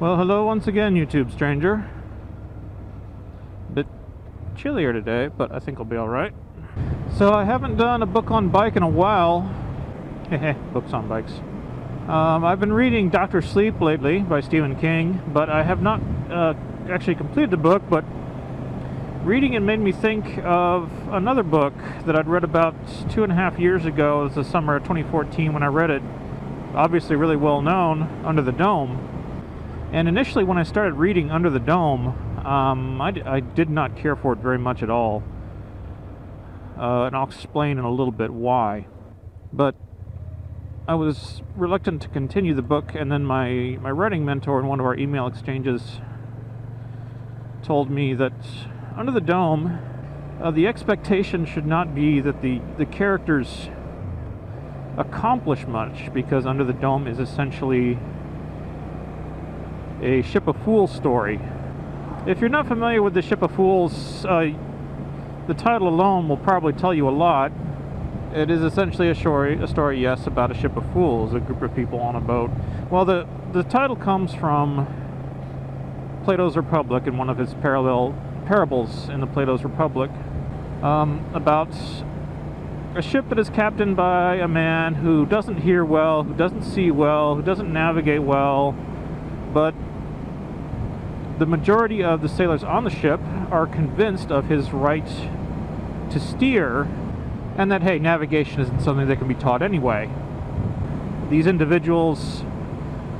Well, hello once again, YouTube stranger. Bit chillier today, but I think I'll be alright. So I haven't done a book on bike in a while. Heh, books on bikes. I've been reading Dr. Sleep lately by Stephen King, but I have not actually completed the book, but reading it made me think of another book that I'd read about 2.5 years ago. It was the summer of 2014 when I read it. Obviously really well known, Under the Dome. And initially when I started reading Under the Dome, I did not care for it very much at all. And I'll explain in a little bit why. But I was reluctant to continue the book, and then my writing mentor in one of our email exchanges told me that Under the Dome, the expectation should not be that the characters accomplish much, because Under the Dome is essentially a Ship of Fools story. If you're not familiar with the Ship of Fools, the title alone will probably tell you a lot. It is essentially a story, yes, about a ship of fools, a group of people on a boat. Well, the title comes from Plato's Republic, and one of his parables in the Plato's Republic, about a ship that is captained by a man who doesn't hear well, who doesn't see well, who doesn't navigate well, but the majority of the sailors on the ship are convinced of his right to steer, and that, hey, navigation isn't something that can be taught anyway. These individuals,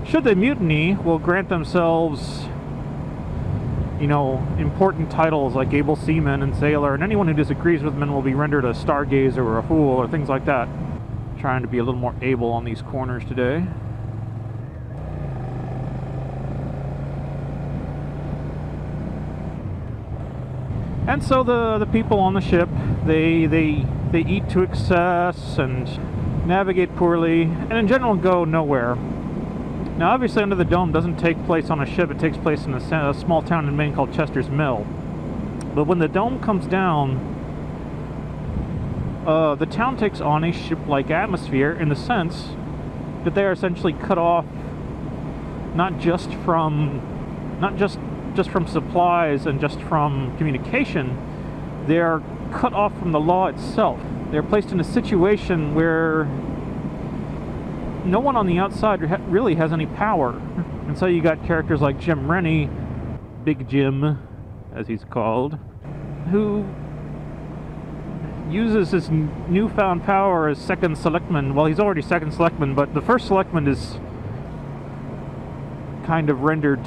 should they mutiny, will grant themselves, important titles like able seaman and sailor, and anyone who disagrees with them will be rendered a stargazer or a fool or things like that. Trying to be a little more able on these corners today. And so the people on the ship, they eat to excess and navigate poorly, and in general go nowhere. Now, obviously, Under the Dome doesn't take place on a ship. It takes place in a small town in Maine called Chester's Mill. But when the dome comes down, the town takes on a ship-like atmosphere, in the sense that they are essentially cut off not just from supplies and just from communication. They're cut off from the law itself. They're placed in a situation where no one on the outside really has any power. And so you got characters like Jim Rennie, Big Jim, as he's called, who uses his newfound power as second selectman. Well, he's already second selectman, but the first selectman is kind of rendered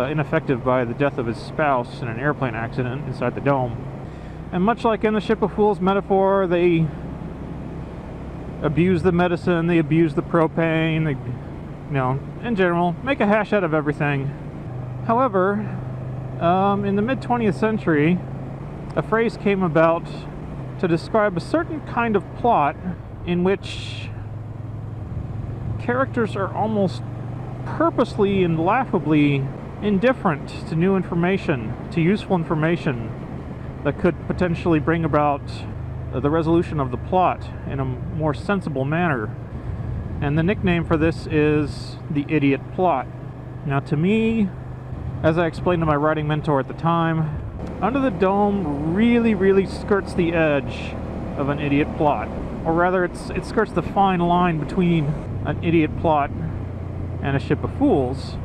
ineffective by the death of his spouse in an airplane accident inside the dome. And much like in the Ship of Fools metaphor, they abuse the medicine, they abuse the propane, they, in general, make a hash out of everything. However, in the mid-20th century, a phrase came about to describe a certain kind of plot in which characters are almost purposely and laughably indifferent to new information, to useful information that could potentially bring about the resolution of the plot in a more sensible manner. And the nickname for this is the idiot plot. Now, to me, as I explained to my writing mentor at the time, Under the Dome really skirts the edge of an idiot plot. Or rather, it skirts the fine line between an idiot plot and a Ship of Fools,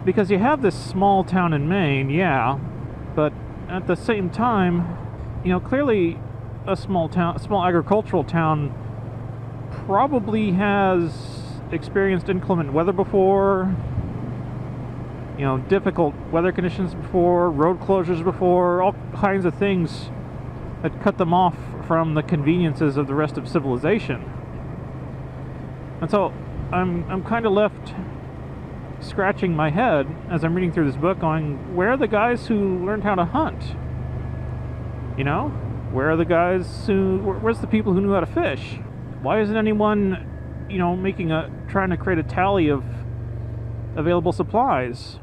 because you have this small town in Maine, yeah, but at the same time, clearly a small agricultural town probably has experienced inclement weather before, difficult weather conditions before, road closures before, all kinds of things that cut them off from the conveniences of the rest of civilization. And so I'm kind of left scratching my head as I'm reading through this book, going, where are the guys who learned how to hunt? Where are the guys where's the people who knew how to fish? Why isn't anyone, trying to create a tally of available supplies?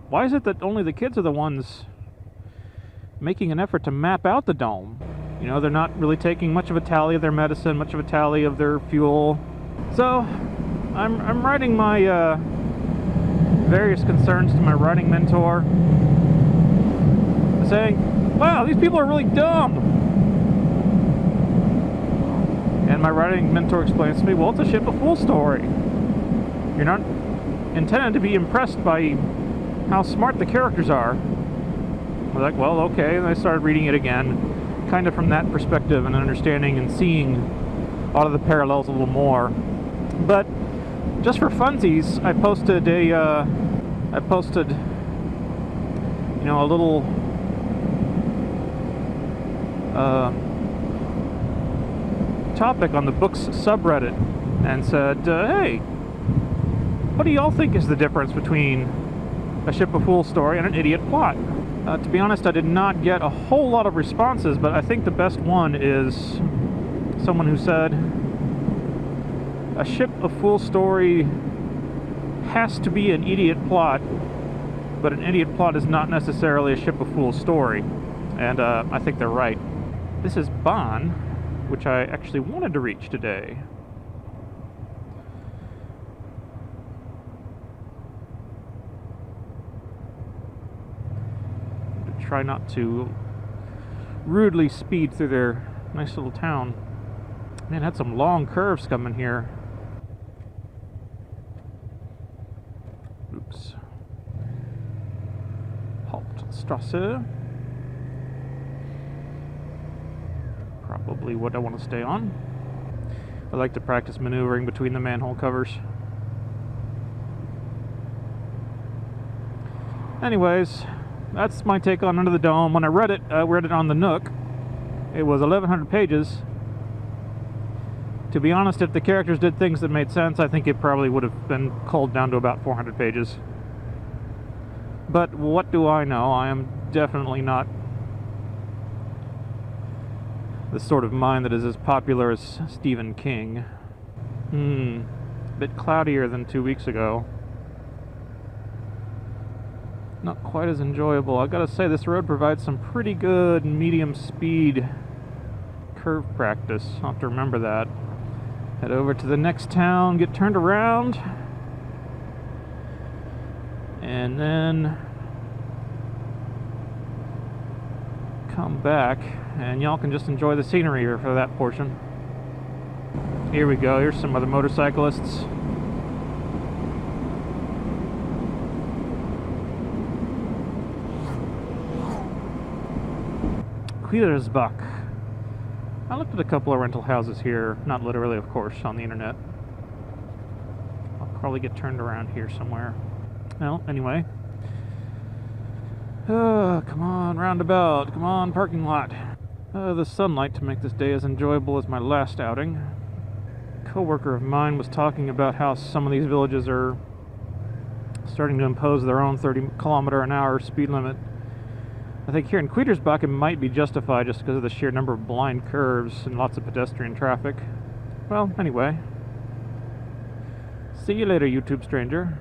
Why is it that only the kids are the ones making an effort to map out the dome? They're not really taking much of a tally of their medicine, much of a tally of their fuel. So I'm writing my various concerns to my writing mentor, saying, wow, these people are really dumb. And my writing mentor explains to me, well, it's a ship of fool story. You're not intended to be impressed by how smart the characters are. I was like, well, okay. And I started reading it again, kind of from that perspective and understanding and seeing a lot of the parallels a little more. But just for funsies, I posted a little topic on the books subreddit and said, hey, what do y'all think is the difference between a ship of fool story and an idiot plot? To be honest, I did not get a whole lot of responses, but I think the best one is someone who said, a ship of fool story has to be an idiot plot, but an idiot plot is not necessarily a ship of fool story. And I think they're right. This is Bonn, which I actually wanted to reach today. Try not to rudely speed through their nice little town. Man, had some long curves coming here. Oops. Hauptstrasse. Probably what I want to stay on. I like to practice maneuvering between the manhole covers. Anyways, that's my take on Under the Dome. When I read it on the Nook. It was 1,100 pages. To be honest, if the characters did things that made sense, I think it probably would have been culled down to about 400 pages. But what do I know? I am definitely not the sort of mind that is as popular as Stephen King. A bit cloudier than 2 weeks ago. Not quite as enjoyable. I gotta say, this road provides some pretty good medium speed curve practice. I'll have to remember that. Head over to the next town, get turned around, and then come back, and y'all can just enjoy the scenery here for that portion. Here we go. Here's some other motorcyclists. Quiersbach. I looked at a couple of rental houses here, not literally, of course, on the internet. I'll probably get turned around here somewhere. Well, anyway. Come on, roundabout. Come on, parking lot. The sunlight to make this day as enjoyable as my last outing. A coworker of mine was talking about how some of these villages are starting to impose their own 30-kilometer-an-hour speed limit. I think here in Quiersbach it might be justified just because of the sheer number of blind curves and lots of pedestrian traffic. Well, anyway. See you later, YouTube stranger.